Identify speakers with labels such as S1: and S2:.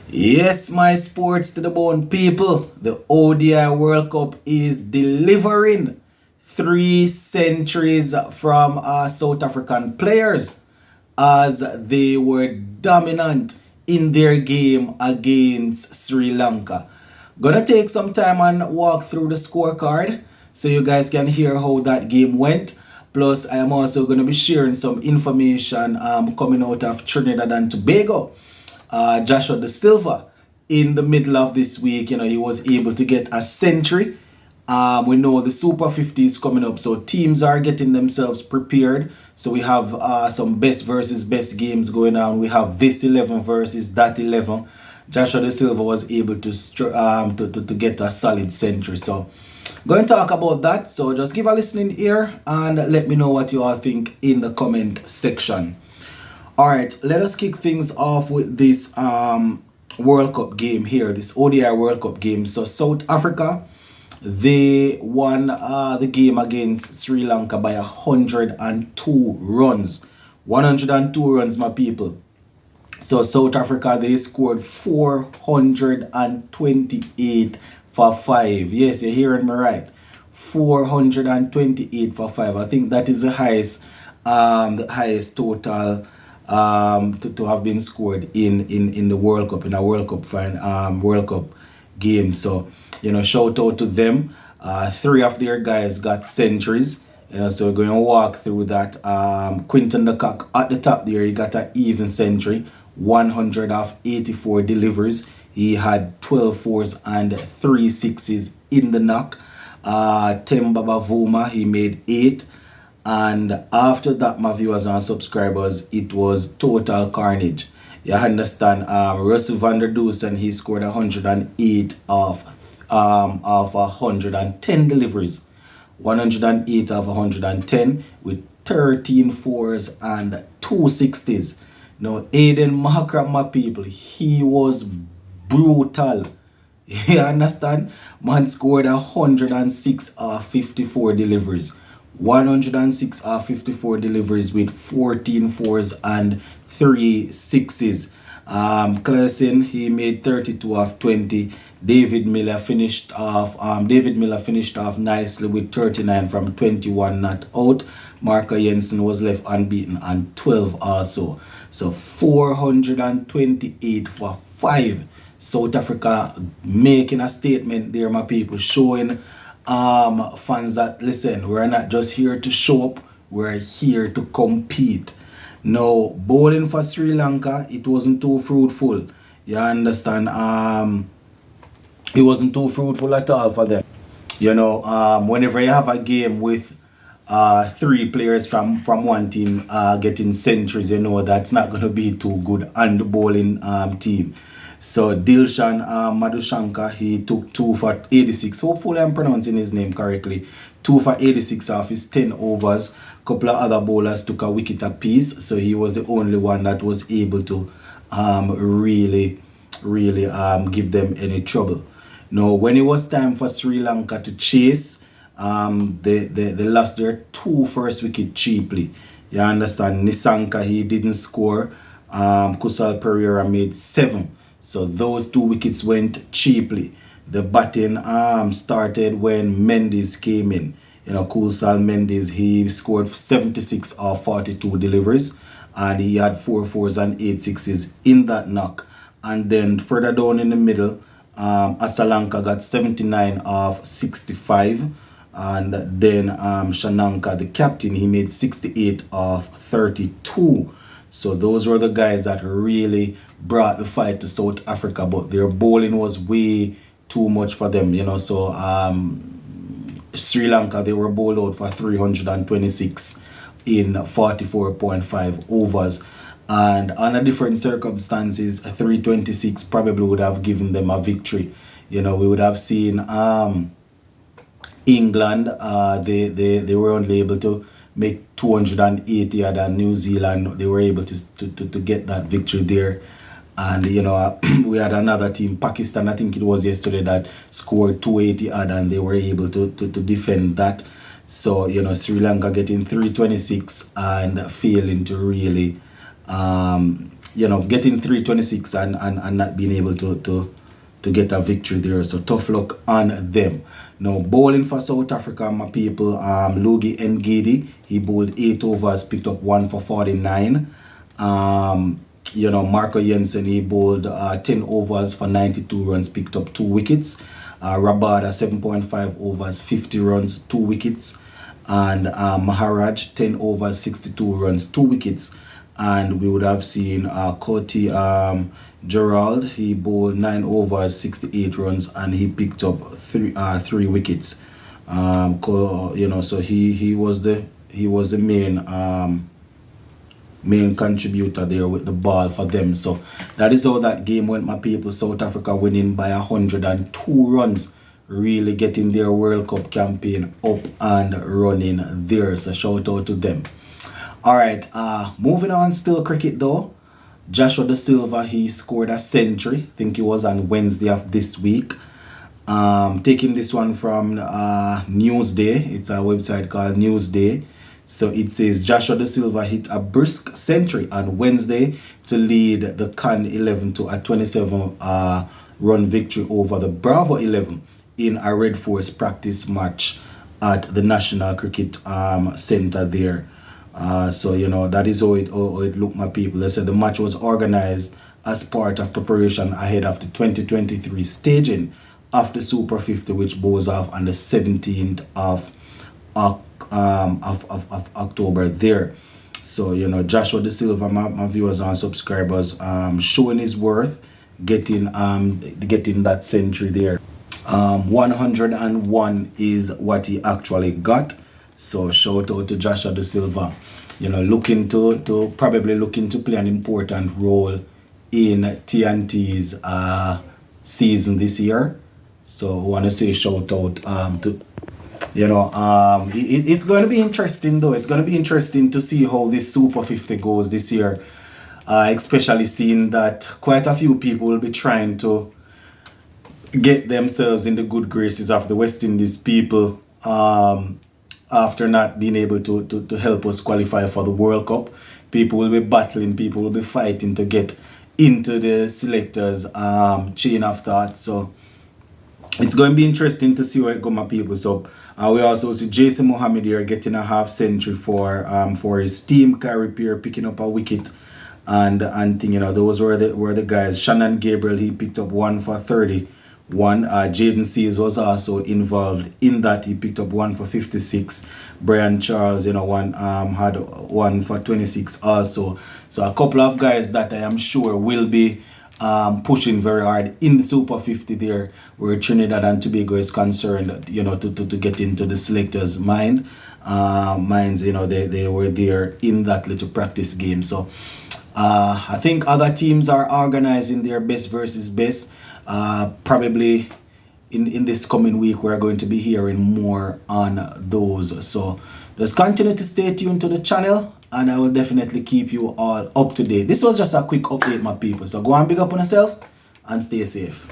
S1: Yes, my sports to the bone people. The ODI World Cup is delivering 3 centuries from our South African players as they were dominant in their game against Sri Lanka. Gonna take some time and walk through the scorecard so you guys can hear how that game went. Plus, I am also going to be sharing some information coming out of Trinidad and Tobago. Joshua the Silva in the middle of this week, he was able to get a century. We know the Super 50 is coming up, so teams are getting themselves prepared. So we have some best versus best games going on. We have this 11 versus that 11. Joshua De Silva was able to get a solid century. So going to talk about that. So just give a listening ear and let me know what you all think in the comment section. All right, let us kick things off with this World Cup game here, this ODI World Cup game. So South Africa, they won the game against Sri Lanka by 102 runs. 102 runs, my people. So South Africa, they scored 428 for 5. Yes, you're hearing me right. 428 for 5. I think that is the highest total to have been scored in the World Cup, in a World Cup World Cup game. So shout out to them. 3 of their guys got centuries. So we're going to walk through that. Quinton de Kock at the top there, he got an even century. 184 deliveries. He had 12 fours and 3 sixes in the knock. Themba Bavuma, he made 8. And after that, my viewers and subscribers, it was total carnage. You understand? Russell van der Dusen, he scored 108 of 110 deliveries. 108 of 110 with 13 fours and 2 60s. Now, Aiden Markram, my people, he was brutal. You understand? Man scored 106 of 54 deliveries. 106 of 54 deliveries with 14 fours and 3 sixes. Claesen, he made 32 of 20. David Miller finished off nicely with 39 from 21 not out. Marco Jensen was left unbeaten and 12 also. So 428 for 5. South Africa making a statement there, my people, showing fans that, listen, we're not just here to show up, we're here to compete. Now, bowling for Sri Lanka, it wasn't too fruitful. You understand? It wasn't too fruitful at all for them. Whenever you have a game with 3 players from one team getting centuries, that's not going to be too good on the bowling team. So Dilshan Madushanka, he took 2 for 86. Hopefully I'm pronouncing his name correctly. 2 for 86 off his 10 overs. Couple of other bowlers took a wicket apiece. So he was the only one that was able to really give them any trouble. Now, when it was time for Sri Lanka to chase, they lost their 2 first wicket cheaply. You understand? Nisanka, he didn't score. Kusal Pereira made 7. So those 2 wickets went cheaply. The batting started when Mendes came in. Kusal Mendes, he scored 76 of 42 deliveries. And he had 4 fours and 8 sixes in that knock. And then further down in the middle, Asalanka got 79 of 65. And then Shananka, the captain, he made 68 of 32. So those were the guys that really brought the fight to South Africa, but their bowling was way too much for them. So Sri Lanka, they were bowled out for 326 in 44.5 overs. And under different circumstances, 326 probably would have given them a victory. We would have seen England, they were only able to make 280, and New Zealand, they were able to get that victory there. And we had another team, Pakistan, I think it was yesterday, that scored 280 and they were able to defend that. So Sri Lanka getting 326 and failing to really getting 326 and not being able to get a victory there. So tough luck on them. Now bowling for South Africa, my people, Lugi Ngidi, he bowled 8 overs, picked up 1 for 49. Marco Jensen, he bowled 10 overs for 92 runs, picked up 2 wickets. Rabada 7.5 overs, 50 runs, 2 wickets. And Maharaj 10 overs, 62 runs, 2 wickets. And we would have seen Koti Gerald, he bowled 9 overs, 68 runs, and he picked up 3 wickets. So he was the main contributor there with the ball for them. So that is how that game went, my people. South Africa winning by 102 runs, really getting their World Cup campaign up and running there. So shout out to them. All right, moving on, still cricket though. Joshua De Silva, he scored a century. I think it was on Wednesday of this week. Taking this one from Newsday. It's a website called Newsday. So it says Joshua De Silva hit a brisk century on Wednesday to lead the Khan 11 to a 27 run victory over the Bravo 11 in a Red Force practice match at the National Cricket Centre there. That is how it looked, my people. They said the match was organized as part of preparation ahead of the 2023 staging of the Super 50, which goes off on the 17th of October there. So Joshua De Silva, my viewers and subscribers, showing his worth, getting that century there. 101 is what he actually got. So shout out to Joshua De Silva, looking to play an important role in TNT's season this year. So I want to say shout out to it's going to be interesting though. It's going to be interesting to see how this Super 50 goes this year, especially seeing that quite a few people will be trying to get themselves in the good graces of the West Indies people after not being able to help us qualify for the World Cup. People will be battling, people will be fighting to get into the selectors chain of thought. So it's going to be interesting to see how it goes, my people. So we also see Jason Mohammed here getting a half century for his team. Kyrie Pierre picking up a wicket, and those were the guys. Shannon Gabriel, he picked up 1 for 31. Jaden Seals was also involved in that. He picked up 1 for 56. Brian Charles, had 1 for 26 also. So a couple of guys that I am sure will be pushing very hard in the Super 50 there, where Trinidad and Tobago is concerned, to get into the selectors' minds. They were there in that little practice game. So I think other teams are organizing their best versus best. Probably in this coming week we're going to be hearing more on those. So just continue to stay tuned to the channel, and I will definitely keep you all up to date. This was just a quick update, my people. So go and big up on yourself and stay safe.